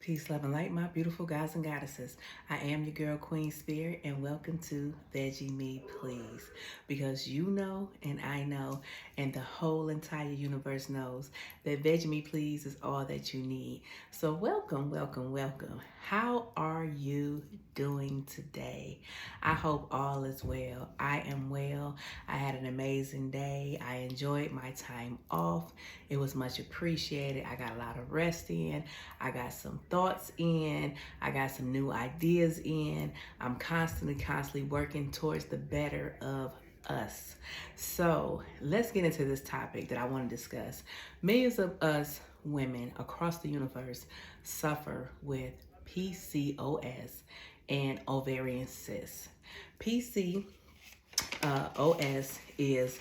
Peace, love, and light, my beautiful guys and goddesses. I am your girl, Queen Spirit, and welcome to Veggie Me Please. Because you know, and I know, and the whole entire universe knows that Veggie Me Please is all that you need. So welcome, welcome, welcome. How are you doing today? I hope all is well. I am well. I had an amazing day. I enjoyed my time off. It was much appreciated. I got a lot of rest in. I got some thoughts in. I got some new ideas in. I'm constantly working towards the better of us. So let's get into this topic that I want to discuss. Millions of us women across the universe suffer with PCOS and ovarian cysts. PCOS is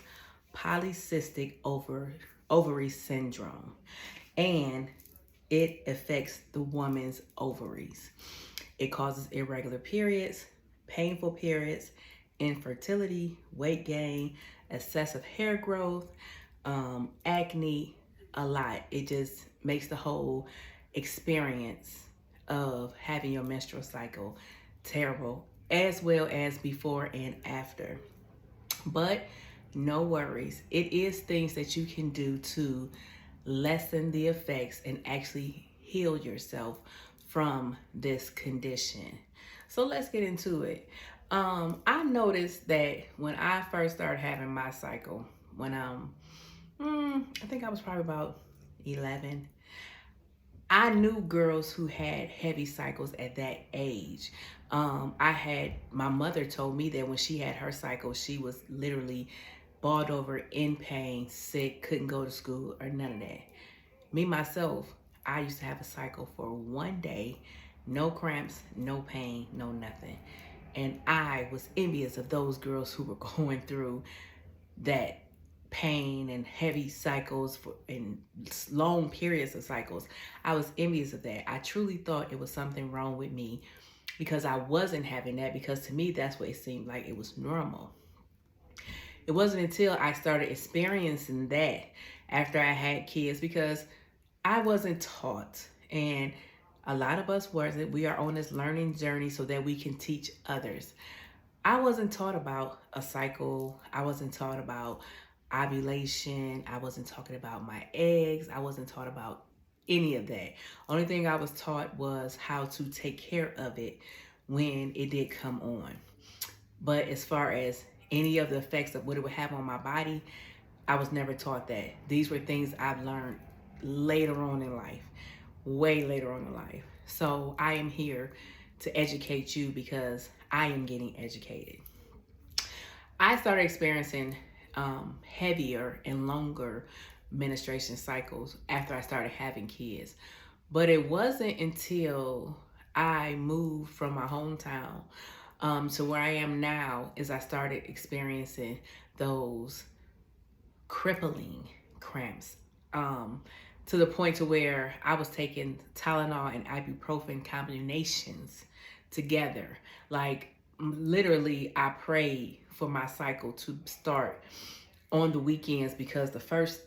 polycystic ovary syndrome, and it affects the woman's ovaries. It causes irregular periods, painful periods, infertility, weight gain, excessive hair growth, acne, a lot. It just makes the whole experience of having your menstrual cycle terrible, as well as before and after. But no worries. It is things that you can do to lessen the effects and actually heal yourself from this condition. So let's get into it. I noticed that when I first started having my cycle, when I think I was probably about 11, I knew girls who had heavy cycles at that age. My mother told me that when she had her cycle, she was literally balled over, in pain, sick, couldn't go to school or none of that. Me, myself, I used to have a cycle for one day, no cramps, no pain, no nothing. And I was envious of those girls who were going through that pain and heavy cycles and long periods of cycles. I was envious of that. I truly thought it was something wrong with me because I wasn't having that, because to me, that's what it seemed like it was normal. It wasn't until I started experiencing that after I had kids, because I wasn't taught, and a lot of us wasn't. We are on this learning journey so that we can teach others. I wasn't taught about a cycle. I wasn't taught about ovulation. I wasn't talking about my eggs. I wasn't taught about any of that. Only thing I was taught was how to take care of it when it did come on. But as far as any of the effects of what it would have on my body, I was never taught that. These were things I've learned later on in life, way later on in life. So I am here to educate you because I am getting educated. I started experiencing heavier and longer menstruation cycles after I started having kids. But it wasn't until I moved from my hometown to where I am now is I started experiencing those crippling cramps, to the point to where I was taking Tylenol and ibuprofen combinations together. Like literally, I prayed for my cycle to start on the weekends, because the first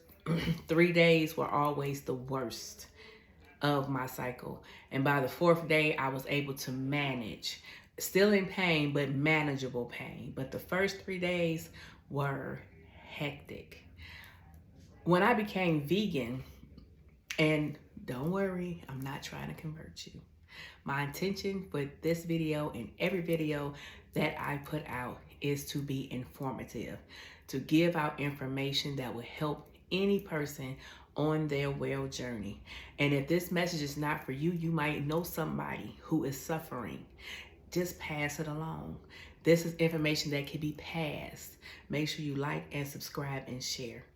3 days were always the worst of my cycle. And by the 4th day, I was able to manage. Still in pain, but manageable pain. But the first 3 days were hectic. When I became vegan, and don't worry, I'm not trying to convert you. My intention for this video and every video that I put out is to be informative, to give out information that will help any person on their well journey. And if this message is not for you, you might know somebody who is suffering. Just pass it along. This is information that can be passed. Make sure you like and subscribe and share.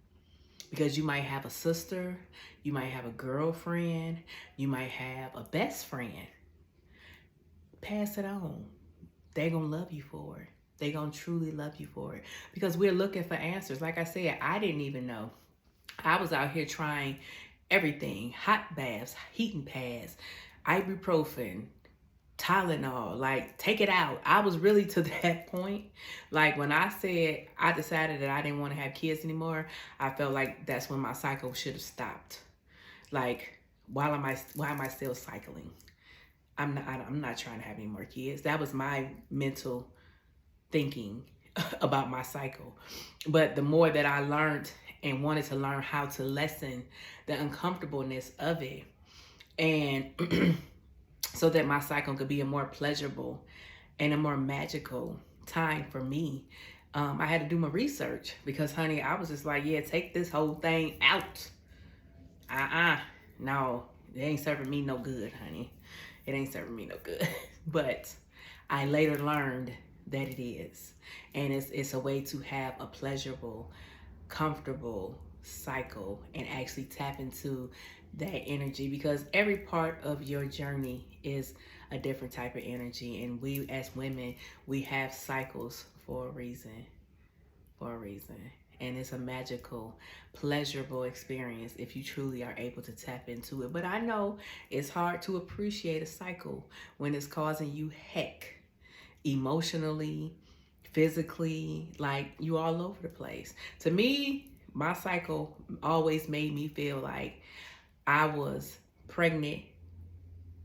Because you might have a sister, you might have a girlfriend, you might have a best friend. Pass it on. They're going to love you for it. They're going to truly love you for it. Because we're looking for answers. Like I said, I didn't even know. I was out here trying everything. Hot baths, heating pads, ibuprofen, Tylenol, like take it out. I was really to that point. Like when I said I decided that I didn't want to have kids anymore, I felt like that's when my cycle should have stopped. Like why am I still cycling? I'm not trying to have any more kids. That was my mental thinking about my cycle. But the more that I learned and wanted to learn how to lessen the uncomfortableness of it, and so that my cycle could be a more pleasurable and a more magical time for me, I had to do my research because, honey, I was just like, yeah, take this whole thing out. No, it ain't serving me no good, honey. It ain't serving me no good. But I later learned that it is. And it's a way to have a pleasurable, comfortable cycle and actually tap into that energy, because every part of your journey is a different type of energy. And we as women, we have cycles for a reason. And it's a magical, pleasurable experience if you truly are able to tap into it. But I know it's hard to appreciate a cycle when it's causing you heck emotionally, physically, like you all over the place. To me, my cycle always made me feel like I was pregnant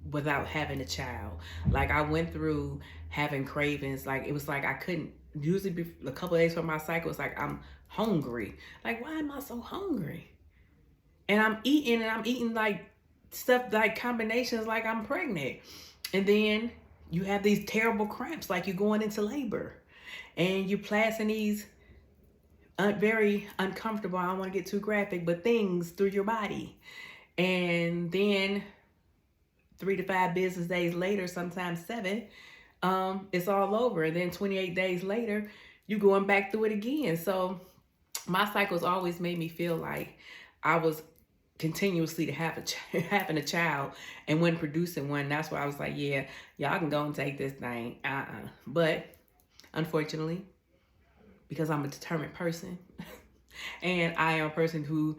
without having a child. Like I went through having cravings. Like it was like I couldn't, usually a couple of days before my cycle, it's like I'm hungry. Like, why am I so hungry? And I'm eating like stuff, like combinations, like I'm pregnant. And then you have these terrible cramps, like you're going into labor. And you're passing these very uncomfortable, I don't want to get too graphic, but things through your body. And then 3 to 5 business days later, sometimes 7, it's all over. And then 28 days later, you going back through it again. So my cycles always made me feel like I was continuously having a child and when producing one. That's why I was like, yeah, y'all can go and take this thing. But unfortunately, because I'm a determined person and I am a person who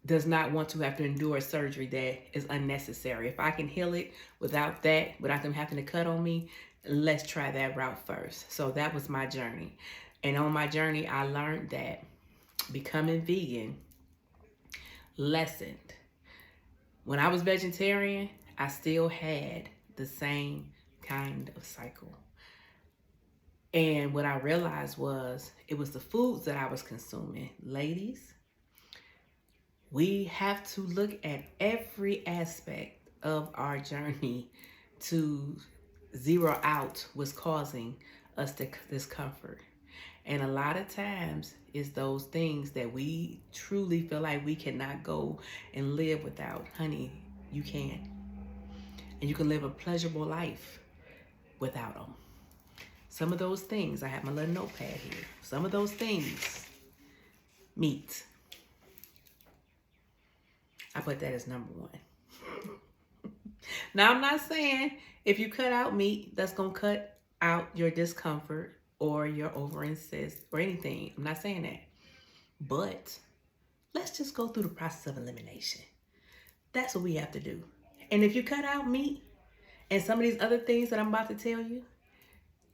does not want to have to endure surgery that is unnecessary. If I can heal it without them having to cut on me, let's try that route first. So that was my journey. And on my journey, I learned that becoming vegan lessened. When I was vegetarian, I still had the same kind of cycle. And what I realized was it was the foods that I was consuming. Ladies, we have to look at every aspect of our journey to zero out what's causing us discomfort. And a lot of times it's those things that we truly feel like we cannot go and live without. Honey, you can. And you can live a pleasurable life without them. Some of those things, I have my little notepad here. Some of those things, meat. I put that as number 1. Now, I'm not saying if you cut out meat, that's going to cut out your discomfort or your ovarian cyst or anything. I'm not saying that. But let's just go through the process of elimination. That's what we have to do. And if you cut out meat and some of these other things that I'm about to tell you,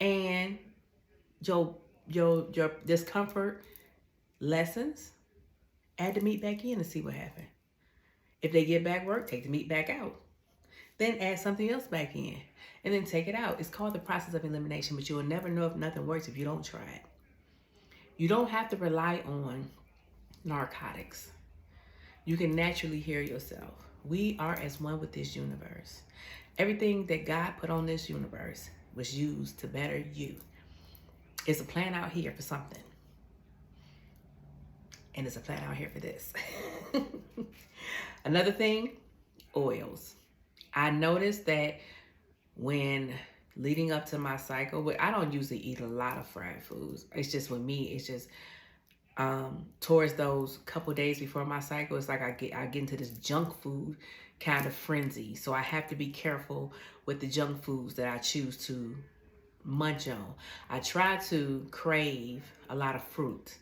and your discomfort lessens, add the meat back in and see what happens. If they get back work, take the meat back out. Then add something else back in and then take it out. It's called the process of elimination, but you'll never know if nothing works if you don't try it. You don't have to rely on narcotics. You can naturally heal yourself. We are as one with this universe. Everything that God put on this universe was used to better you. It's a plan out here for something. And it's a plan out here for this. Another thing, oils. I noticed that when leading up to my cycle, I don't usually eat a lot of fried foods. It's just with me, it's just towards those couple days before my cycle, it's like I get into this junk food kind of frenzy. So I have to be careful with the junk foods that I choose to munch on. I try to crave a lot of fruit.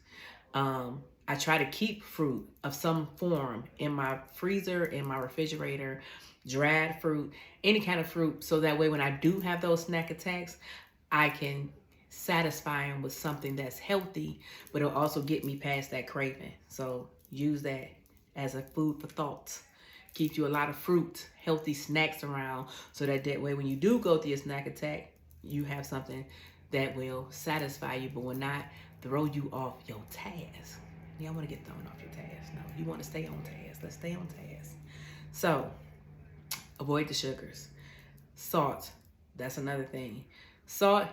I try to keep fruit of some form in my freezer, in my refrigerator, dried fruit, any kind of fruit. So that way when I do have those snack attacks, I can satisfy them with something that's healthy, but it'll also get me past that craving. So use that as a food for thought Keep you a lot of fruit, healthy snacks around, so that way when you do go through a snack attack, you have something that will satisfy you but will not throw you off your task. You don't want to get thrown off your task. No, you want to stay on task. Let's stay on task. So, avoid the sugars. Salt, that's another thing. Salt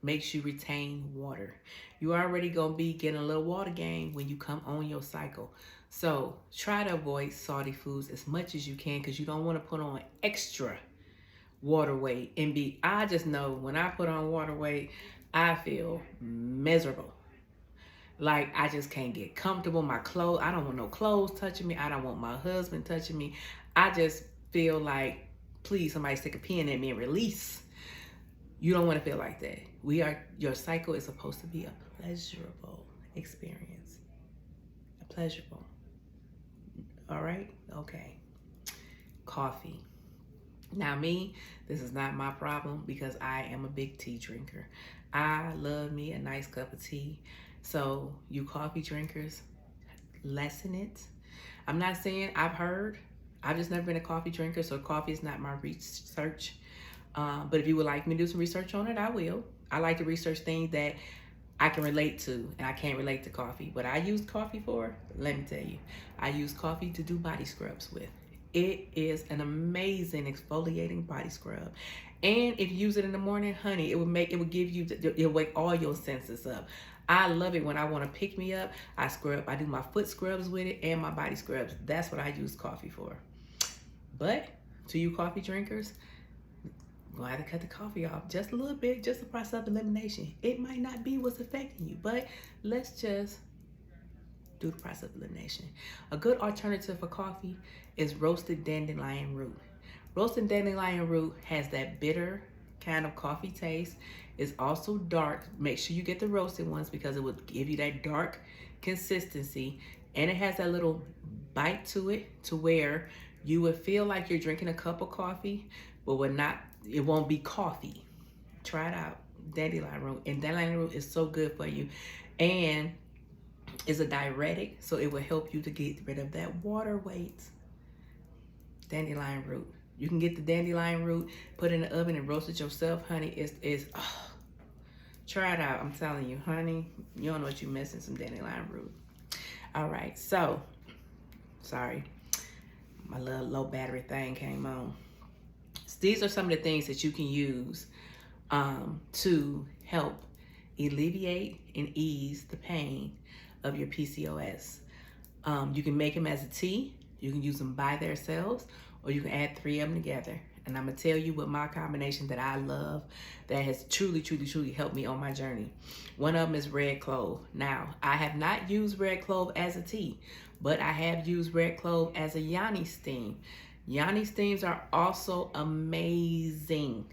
makes you retain water. You already gonna be getting a little water gain when you come on your cycle. So try to avoid salty foods as much as you can, because you don't want to put on extra water weight. I just know when I put on water weight, I feel miserable. Like I just can't get comfortable. My clothes, I don't want no clothes touching me. I don't want my husband touching me. I just feel like, please, somebody stick a pin in me and release. You don't want to feel like that. Your cycle is supposed to be a pleasurable experience. A pleasurable. All right? Okay. Coffee. Now me, this is not my problem because I am a big tea drinker. I love me a nice cup of tea. So you coffee drinkers, lessen it. I'm not saying I've just never been a coffee drinker, so coffee is not my research. But if you would like me to do some research on it, I will. I like to research things that I can relate to, and I can't relate to coffee. What I use coffee for, let me tell you, I use coffee to do body scrubs with. It is an amazing exfoliating body scrub. And if you use it in the morning, honey, it will give you, it'll wake all your senses up. I love it when I want to pick me up. I do my foot scrubs with it and my body scrubs. That's what I use coffee for. But to you coffee drinkers, I'm going to have to cut the coffee off just a little bit, just the process of elimination. It might not be what's affecting you, but let's just do the process of elimination. A good alternative for coffee is roasted dandelion root. Roasted dandelion root has that bitter kind of coffee taste. It's also dark. Make sure you get the roasted ones because it will give you that dark consistency. And it has that little bite to it to where you would feel like you're drinking a cup of coffee, but it won't be coffee. Try it out. Dandelion root. And dandelion root is so good for you. And it's a diuretic, so it will help you to get rid of that water weight. Dandelion root. You can get the dandelion root, put it in the oven and roast it yourself, honey. Try it out. I'm telling you, honey, you don't know what you're missing, some dandelion root. All right, so, sorry. My little low battery thing came on. These are some of the things that you can use to help alleviate and ease the pain of your PCOS. You can make them as a tea. You can use them by themselves, or you can add 3 of them together. And I'm going to tell you what my combination that I love that has truly, truly, truly helped me on my journey. One of them is red clove. Now, I have not used red clove as a tea, but I have used red clove as a yoni steam. Yoni steams are also amazing.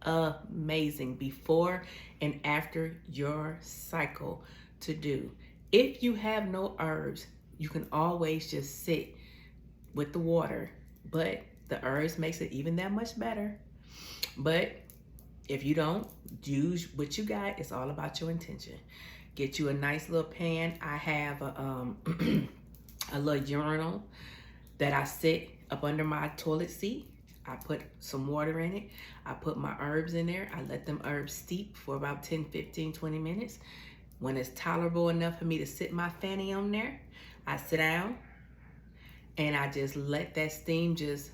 Amazing before and after your cycle to do. If you have no herbs, you can always just sit with the water, but the herbs makes it even that much better. But if you don't, use what you got. It's all about your intention. Get you a nice little pan. I have a little urinal that I sit up under my toilet seat. I put some water in it. I put my herbs in there. I let them herbs steep for about 10, 15, 20 minutes. When it's tolerable enough for me to sit my fanny on there, I sit down and I just let that steam just...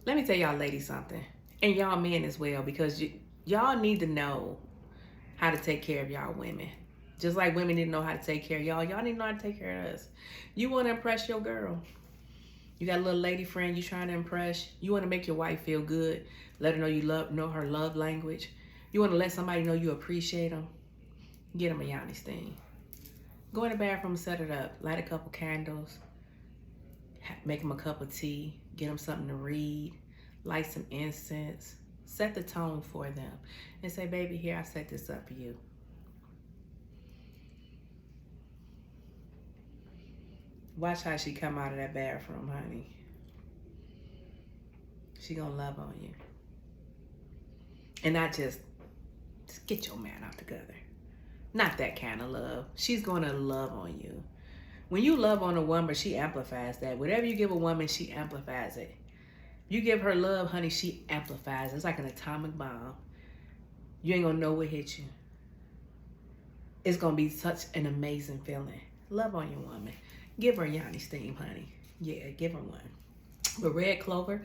Let me tell y'all ladies something, and y'all men as well, because y'all need to know how to take care of y'all women. Just like women need to know how to take care of y'all, y'all need to know how to take care of us. You want to impress your girl. You got a little lady friend you trying to impress. You want to make your wife feel good. Let her know her love language. You want to let somebody know you appreciate them. Get them a yoni steam. Go in the bathroom, set it up. Light a couple candles. Make them a cup of tea. Get them something to read. Light some incense. Set the tone for them. And say, baby, here, I set this up for you. Watch how she come out of that bathroom, honey. She gonna love on you. And not just get your man out together. Not that kind of love. She's gonna love on you. When you love on a woman, she amplifies that. Whatever you give a woman, she amplifies it. You give her love, honey, she amplifies it. It's like an atomic bomb. You ain't gonna know what hit you. It's gonna be such an amazing feeling. Love on your woman. Give her Yanni steam, honey. Yeah, give her one. But red clover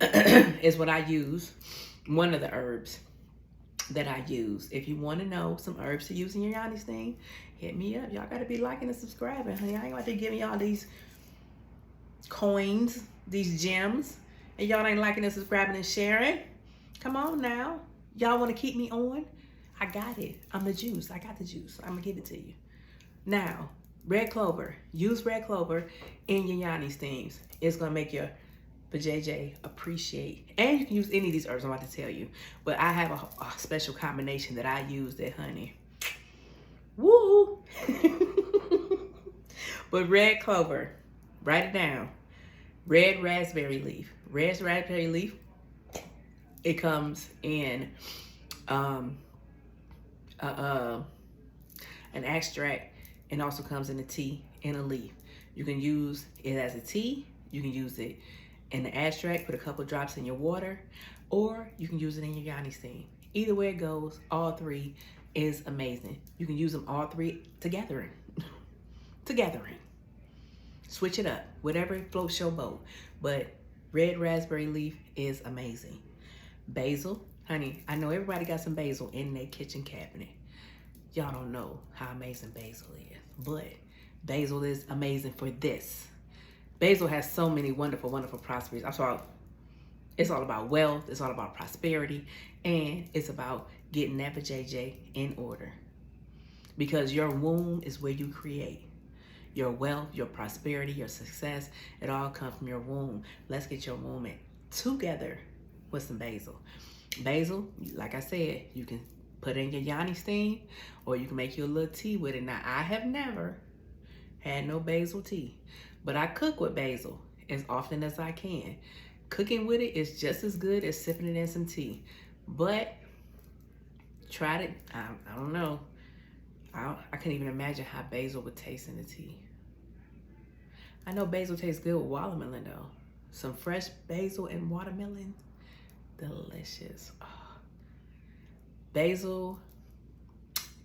is what I use. One of the herbs that I use. If you want to know some herbs to use in your Yanni steam, hit me up. Y'all gotta be liking and subscribing, honey. I ain't about to give y'all these coins, these gems, and y'all ain't liking and subscribing and sharing. Come on now. Y'all want to keep me on? I got it. I'm the juice. I got the juice. I'm gonna give it to you. Now, red clover. Use red clover in your Yanni steams. It's gonna make your vajayjay appreciate. And you can use any of these herbs I'm about to tell you. But I have a special combination that I use that, honey. Woo! But red clover, write it down. Red raspberry leaf. Red raspberry leaf. It comes in an extract, and also comes in a tea and a leaf. You can use it as a tea. You can use it in the extract, put a couple drops in your water, or you can use it in your Yanni steam. Either way it goes, all three is amazing. You can use them all three together. Switch it up, whatever floats your boat. But red raspberry leaf is amazing. Basil, honey, I know everybody got some basil in their kitchen cabinet. Y'all don't know how amazing basil is, but basil is amazing for this. Basil has so many wonderful, wonderful properties. It's all about wealth, it's all about prosperity, and it's about getting that vajayjay in order. Because your womb is where you create. Your wealth, your prosperity, your success, it all comes from your womb. Let's get your womb in together with some basil. Basil, like I said, you can put in your Yanni steam, or you can make you a little tea with it. Now, I have never had no basil tea, but I cook with basil as often as I can. Cooking with it is just as good as sipping it in some tea. But tried it, I don't know. I couldn't even imagine how basil would taste in the tea. I know basil tastes good with watermelon though. Some fresh basil and watermelon, delicious. Oh. Basil,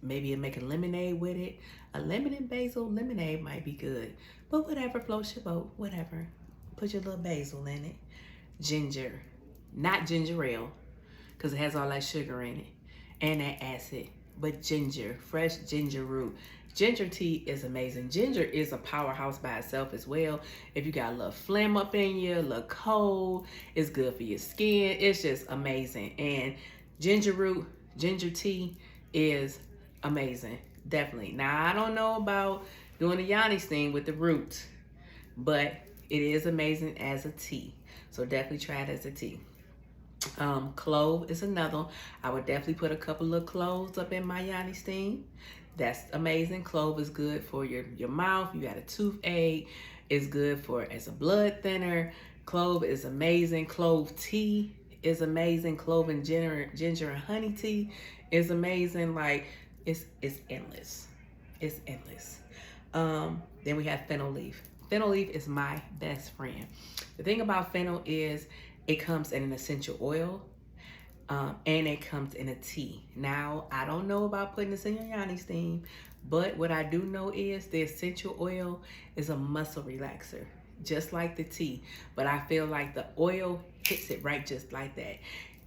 maybe you make a lemonade with it. A lemon and basil lemonade might be good. But whatever floats your boat, whatever. Put your little basil in it. Ginger, not ginger ale, because it has all that sugar in it and that acid. But ginger, fresh ginger root. Ginger tea is amazing. Ginger is a powerhouse by itself as well. If you got a little phlegm up in you, a little cold, it's good for your skin. It's just amazing. And ginger root, ginger tea is amazing. Definitely. Now, I don't know about doing a Yanni steam with the roots, but it is amazing as a tea. So definitely try it as a tea. Clove is another. I would definitely put a couple of cloves up in my Yanni steam. That's amazing. Clove is good for your mouth. You got a toothache. It's good for as a blood thinner. Clove is amazing. Clove tea is amazing. Clove and ginger and honey tea is amazing. Like it's endless. It's endless. Then we have fennel leaf. Fennel leaf is my best friend. The thing about fennel is it comes in an essential oil, and it comes in a tea. Now, I don't know about putting this in your Yanni steam, but what I do know is the essential oil is a muscle relaxer, just like the tea. But I feel like the oil hits it right just like that.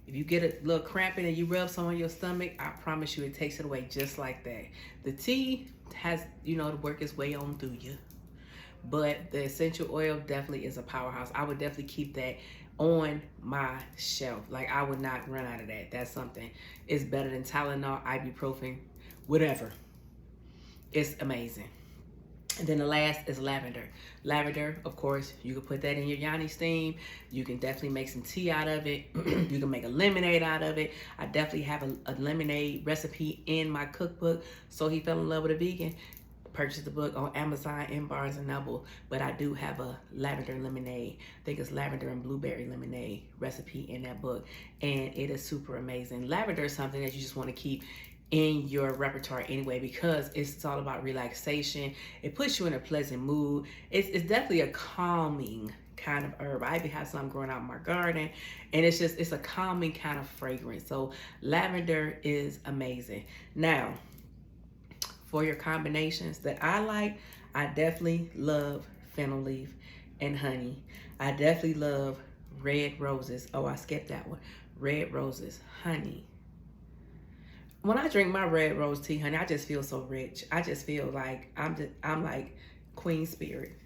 If you get a little cramping and you rub some on your stomach, I promise you it takes it away just like that. The tea has, to work its way on through you. But the essential oil definitely is a powerhouse. I would definitely keep that on my shelf. Like, I would not run out of that. That's something. It's better than Tylenol, ibuprofen, whatever. It's amazing. And then the last is lavender. Lavender, of course, you can put that in your Yanni steam. You can definitely make some tea out of it. You can make a lemonade out of it. I definitely have a lemonade recipe in my cookbook. So He Fell in Love with a Vegan. Purchase the book on Amazon and Barnes & Noble, but I do have a lavender lemonade. I think it's lavender and blueberry lemonade recipe in that book, and it is super amazing. Lavender is something that you just want to keep in your repertoire anyway, because it's all about relaxation. It puts you in a pleasant mood. It's definitely a calming kind of herb. I even have some growing out in my garden, and it's a calming kind of fragrance. So lavender is amazing. Now, for your combinations that I like, I definitely love fennel leaf and honey. I definitely love red roses. Oh, I skipped that one. Red roses, honey. When I drink my red rose tea, honey, I just feel so rich. I just feel like I'm like queen spirit.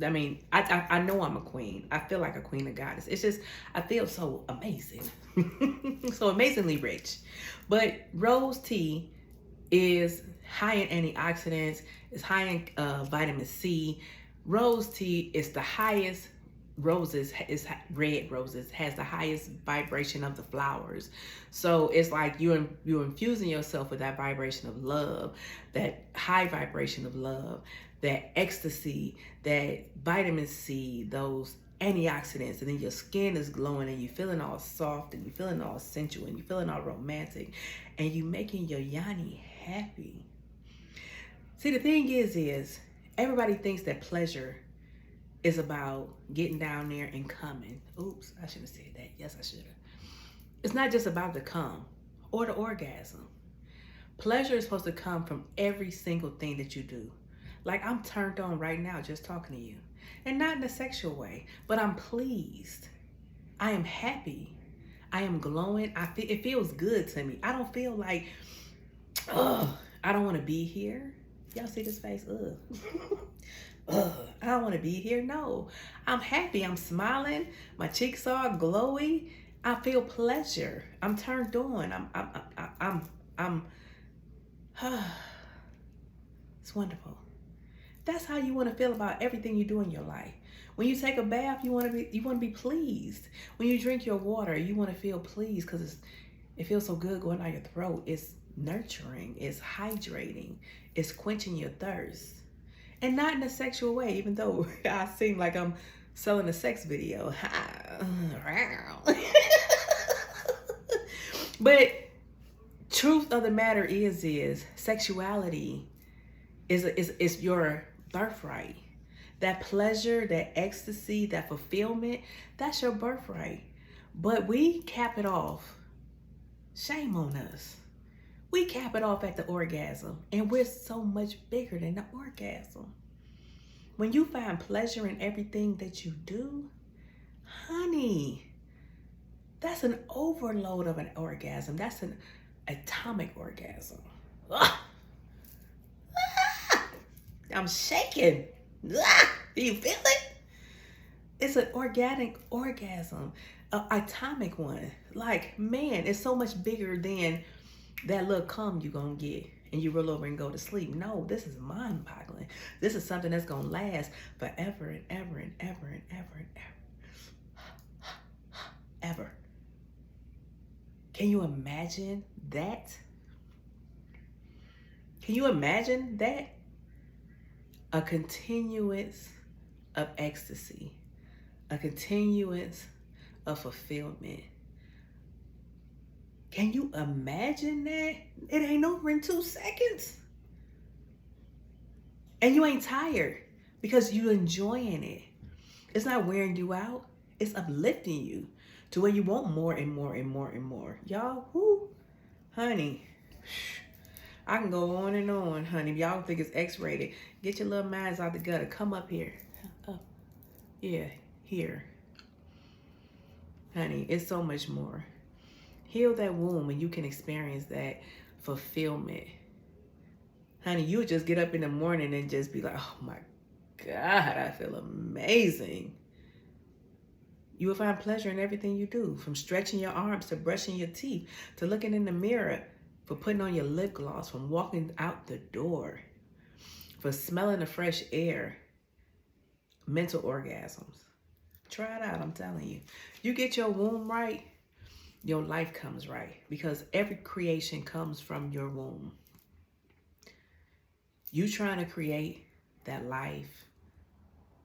I mean, I know I'm a queen. I feel like a queen, a goddess. It's just, I feel so amazing. So amazingly rich. But rose tea is high in antioxidants. It's high in vitamin C. Rose tea is the highest. Is red roses has the highest vibration of the flowers. So it's like you're infusing yourself with that vibration of love, that high vibration of love, that ecstasy, that vitamin C, those antioxidants, and then your skin is glowing and you're feeling all soft and you're feeling all sensual and you're feeling all romantic and you making your yoni happy. See, the thing is everybody thinks that pleasure is about getting down there and coming. Oops, I should have said that. Yes, I should have. It's not just about the come or the orgasm. Pleasure is supposed to come from every single thing that you do. Like, I'm turned on right now just talking to you. And not in a sexual way, but I'm pleased. I am happy. I am glowing. It feels good to me. I don't feel like, I don't want to be here. Y'all see this face? I don't want to be here. No, I'm happy. I'm smiling. My cheeks are glowy. I feel pleasure. I'm turned on. It's wonderful. That's how you want to feel about everything you do in your life. When you take a bath, you want to be pleased. When you drink your water, you want to feel pleased because it feels so good going down your throat. It's nurturing. It's hydrating. It's quenching your thirst. And not in a sexual way, even though I seem like I'm selling a sex video. But truth of the matter is sexuality is your birthright. That pleasure, that ecstasy, that fulfillment, that's your birthright. But we cap it off. Shame on us. We cap it off at the orgasm, and we're so much bigger than the orgasm. When you find pleasure in everything that you do, honey, that's an overload of an orgasm. That's an atomic orgasm. I'm shaking. Do you feel it? It's an organic orgasm, an atomic one. Like, man, it's so much bigger than that little cum you gonna get and you roll over and go to sleep. No, this is mind-boggling. This is something that's gonna last forever and ever and ever and ever and ever. Ever. Can you imagine that? Can you imagine that? A continuance of ecstasy, a continuance of fulfillment. Can you imagine that? It ain't over in 2 seconds. And you ain't tired because you enjoying it. It's not wearing you out. It's uplifting you to where you want more and more and more and more. Y'all, honey, I can go on and on, honey. If y'all think it's X-rated, get your little minds out the gutter. Come up here. Yeah, here. Honey, it's so much more. Heal that womb and you can experience that fulfillment. Honey, you just get up in the morning and just be like, oh my God, I feel amazing. You will find pleasure in everything you do, from stretching your arms to brushing your teeth, to looking in the mirror, for putting on your lip gloss, from walking out the door, for smelling the fresh air. Mental orgasms. Try it out, I'm telling you. You get your womb right, your life comes right, because every creation comes from your womb. You trying to create that life,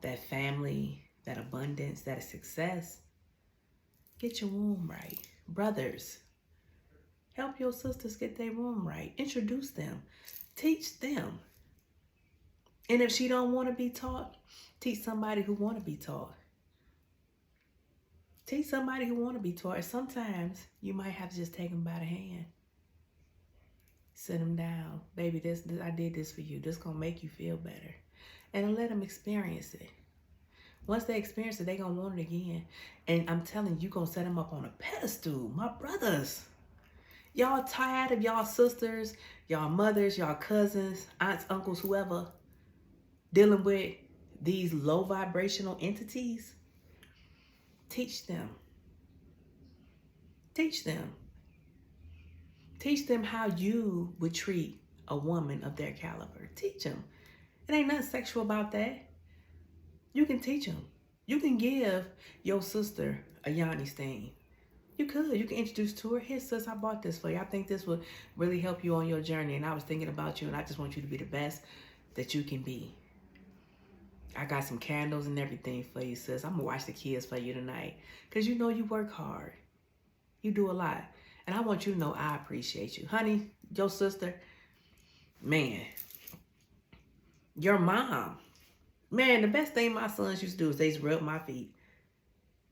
that family, that abundance, that success, get your womb right. Brothers, Help your sisters get their womb right. Introduce them. Teach them. And if she don't want to be taught, teach somebody who want to be taught. Teach somebody who want to be taught. Sometimes you might have to just take them by the hand. Sit them down. Baby, this I did this for you. This going to make you feel better. And let them experience it. Once they experience it, they going to want it again. And I'm telling you, you're going to set them up on a pedestal. My brothers. Y'all tired of y'all sisters, y'all mothers, y'all cousins, aunts, uncles, whoever, dealing with these low vibrational entities? Teach them. Teach them. Teach them how you would treat a woman of their caliber. Teach them. It ain't nothing sexual about that. You can teach them. You can give your sister a yoni stain. You could. You can introduce to her. Here, sis, I bought this for you. I think this will really help you on your journey. And I was thinking about you, and I just want you to be the best that you can be. I got some candles and everything for you, sis. I'm going to watch the kids for you tonight. Because you know you work hard. You do a lot. And I want you to know I appreciate you. Honey, your sister, man, your mom. Man, the best thing my sons used to do is they used to rub my feet.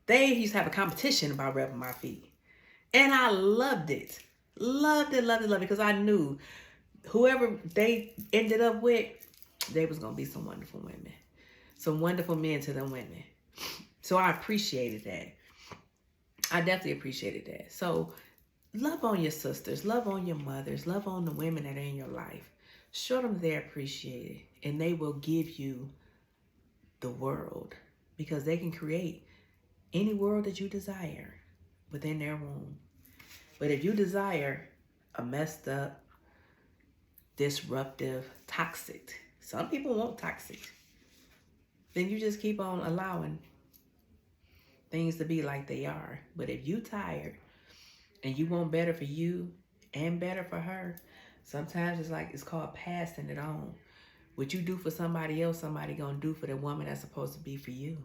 They used to have a competition about rubbing my feet. And I loved it. Loved it, loved it, loved it. Because I knew whoever they ended up with, they was going to be some wonderful women. Some wonderful men to them women. So I appreciated that. I definitely appreciated that. So love on your sisters. Love on your mothers. Love on the women that are in your life. Show them they're appreciated. And they will give you the world. Because they can create any world that you desire within their womb. But if you desire a messed up, disruptive, toxic, some people want toxic, then you just keep on allowing things to be like they are. But if you tired and you want better for you and better for her, sometimes it's called passing it on. What you do for somebody else, somebody gonna do for the woman that's supposed to be for you.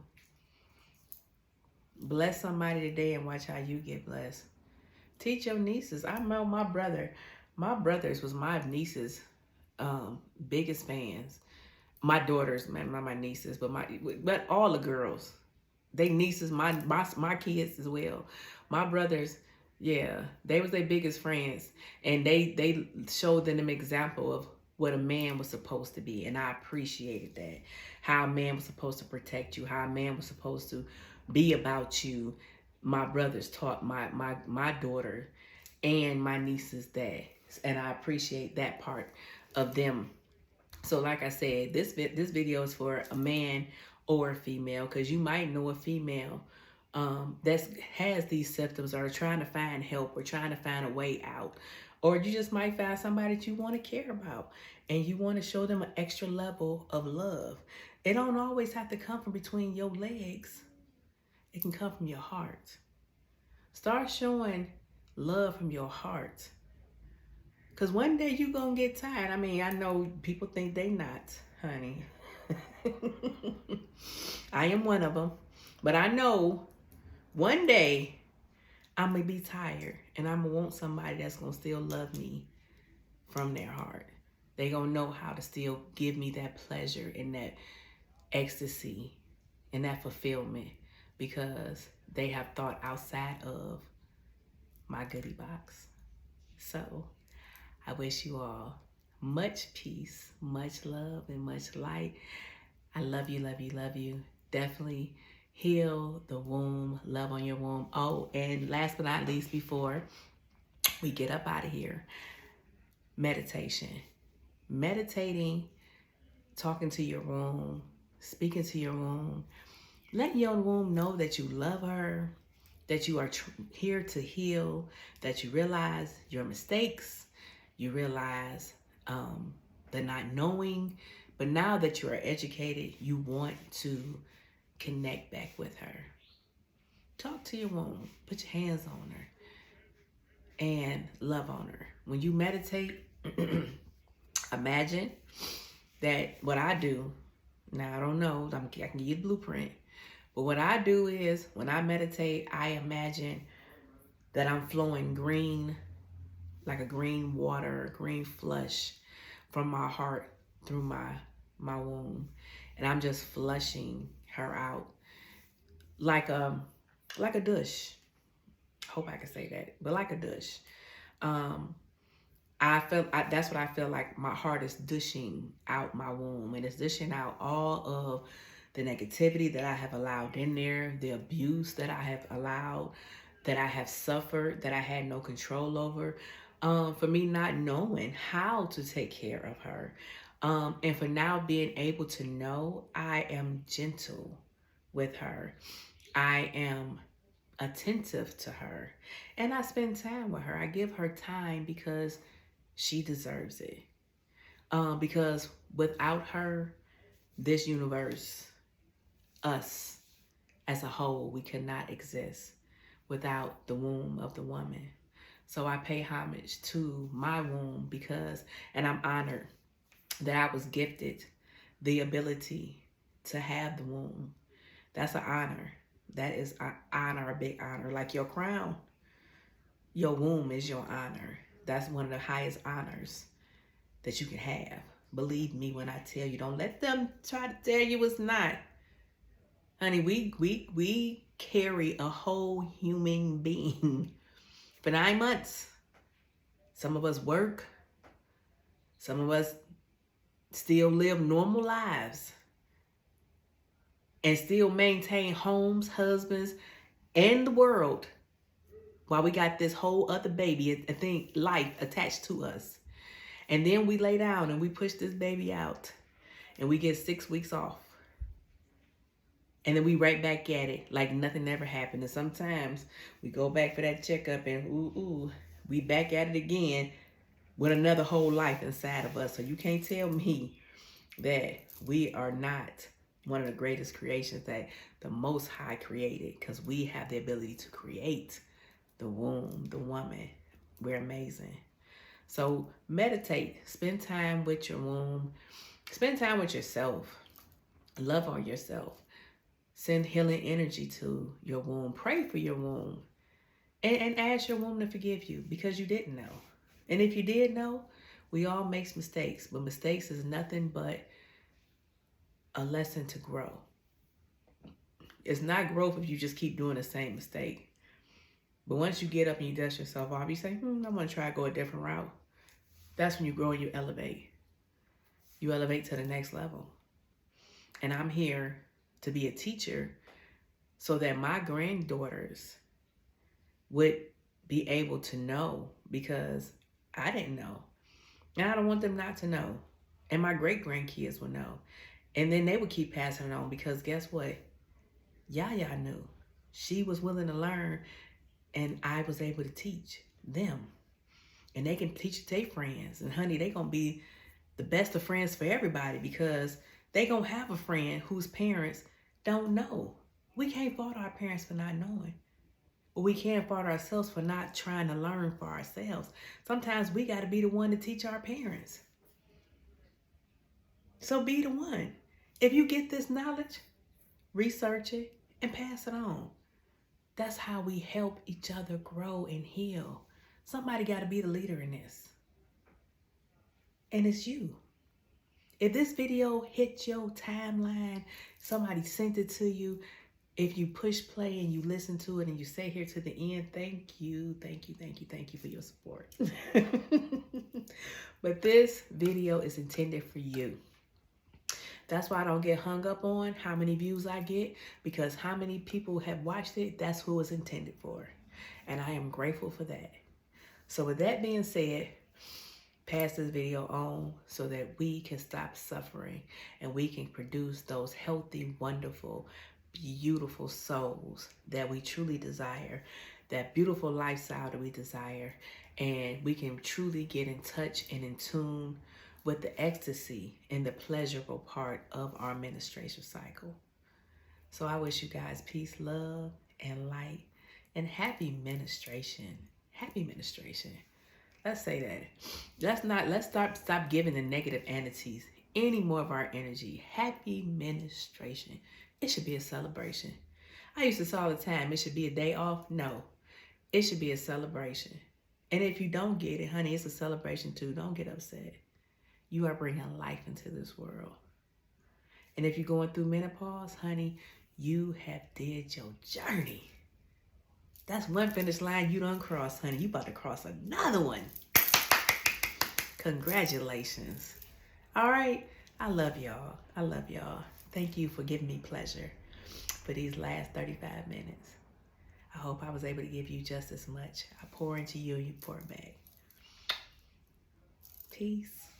Bless somebody today and watch how you get blessed. Teach your nieces. I know my brothers was my nieces' biggest fans. My daughters, man, not my nieces, but all the girls. They nieces, my kids as well. My brothers, yeah, they was their biggest friends. And they showed them an example of what a man was supposed to be. And I appreciated that. How a man was supposed to protect you. How a man was supposed to be about you. My brothers taught my daughter and my nieces that. And I appreciate that part of them. So like I said, this video is for a man or a female, because you might know a female that has these symptoms or trying to find help or trying to find a way out. Or you just might find somebody that you want to care about and you want to show them an extra level of love. It don't always have to come from between your legs. It can come from your heart. Start showing love from your heart. Because one day you're going to get tired. I mean, I know people think they not, honey. I am one of them. But I know one day I'm going to be tired. And I'm going to want somebody that's going to still love me from their heart. They're going to know how to still give me that pleasure and that ecstasy and that fulfillment. Because they have thought outside of my goodie box. So I wish you all much peace, much love, and much light. I love you, love you, love you. Definitely heal the womb, love on your womb. Oh, and last but not least, before we get up out of here, meditation. Meditating, talking to your womb, speaking to your womb. Let your womb know that you love her, that you are here to heal, that you realize your mistakes, you realize the not knowing, but now that you are educated, you want to connect back with her. Talk to your womb, put your hands on her, and love on her. When you meditate, imagine that what I do, now I don't know, I can give you the blueprint, but what I do is when I meditate, I imagine that I'm flowing green like a green water, green flush from my heart through my womb. And I'm just flushing her out like a douche. Hope I can say that, but like a douche. Um, that's what I feel like. My heart is dishing out my womb, and it's dishing out all of the negativity that I have allowed in there, the abuse that I have allowed, that I have suffered, that I had no control over, for me not knowing how to take care of her. And for now being able to know I am gentle with her. I am attentive to her. And I spend time with her. I give her time because she deserves it. Because without her, this universe, us as a whole, we could not exist without the womb of the woman. So I pay homage to my womb because, and I'm honored that I was gifted the ability to have the womb. That's an honor. That is an honor, a big honor. Like your crown, your womb is your honor. That's one of the highest honors that you can have. Believe me when I tell you, don't let them try to tell you it's not. Honey, we carry a whole human being for 9 months. Some of us work. Some of us still live normal lives and still maintain homes, husbands, and the world while we got this whole other baby, I think, life attached to us. And then we lay down and we push this baby out and we get 6 weeks off. And then we right back at it like nothing ever happened. And sometimes we go back for that checkup and we back at it again with another whole life inside of us. So you can't tell me that we are not one of the greatest creations that the Most High created, because we have the ability to create the womb, the woman. We're amazing. So meditate, spend time with your womb, spend time with yourself, love on yourself, send healing energy to your womb, pray for your womb, and ask your womb to forgive you because you didn't know. And if you did know, we all make mistakes, but mistakes is nothing but a lesson to grow. It's not growth if you just keep doing the same mistake. But once you get up and you dust yourself off, you say, I want to try to go a different route. That's when you grow and you elevate. You elevate to the next level. And I'm here to be a teacher so that my granddaughters would be able to know, because I didn't know. And I don't want them not to know. And my great-grandkids will know. And then they would keep passing it on, because guess what? Yaya knew. She was willing to learn, and I was able to teach them. And they can teach their friends. And honey, they going to be the best of friends for everybody, because they going to have a friend whose parents don't know. We can't fault our parents for not knowing. But we can't fault ourselves for not trying to learn for ourselves. Sometimes we got to be the one to teach our parents. So be the one. If you get this knowledge, research it and pass it on. That's how we help each other grow and heal. Somebody got to be the leader in this. And it's you. If this video hit your timeline, somebody sent it to you, if you push play and you listen to it and you stay here to the end, thank you for your support. But this video is intended for you. That's why I don't get hung up on how many views I get, because how many people have watched it, that's who it's intended for. And I am grateful for that. So with that being said, pass this video on so that we can stop suffering and we can produce those healthy, wonderful, beautiful souls that we truly desire, that beautiful lifestyle that we desire, and we can truly get in touch and in tune with the ecstasy and the pleasurable part of our menstruation cycle. So I wish you guys peace, love, and light, and happy menstruation. Happy menstruation. Let's say that. Let's stop giving the negative entities any more of our energy. Happy menstruation. It should be a celebration. I used to say all the time, it should be a day off. No, it should be a celebration. And if you don't get it, honey, it's a celebration too. Don't get upset. You are bringing life into this world. And if you're going through menopause, honey, you have did your journey. That's one finish line you done crossed, honey. You about to cross another one. Congratulations. All right. I love y'all. I love y'all. Thank you for giving me pleasure for these last 35 minutes. I hope I was able to give you just as much. I pour into you and you pour back. Peace.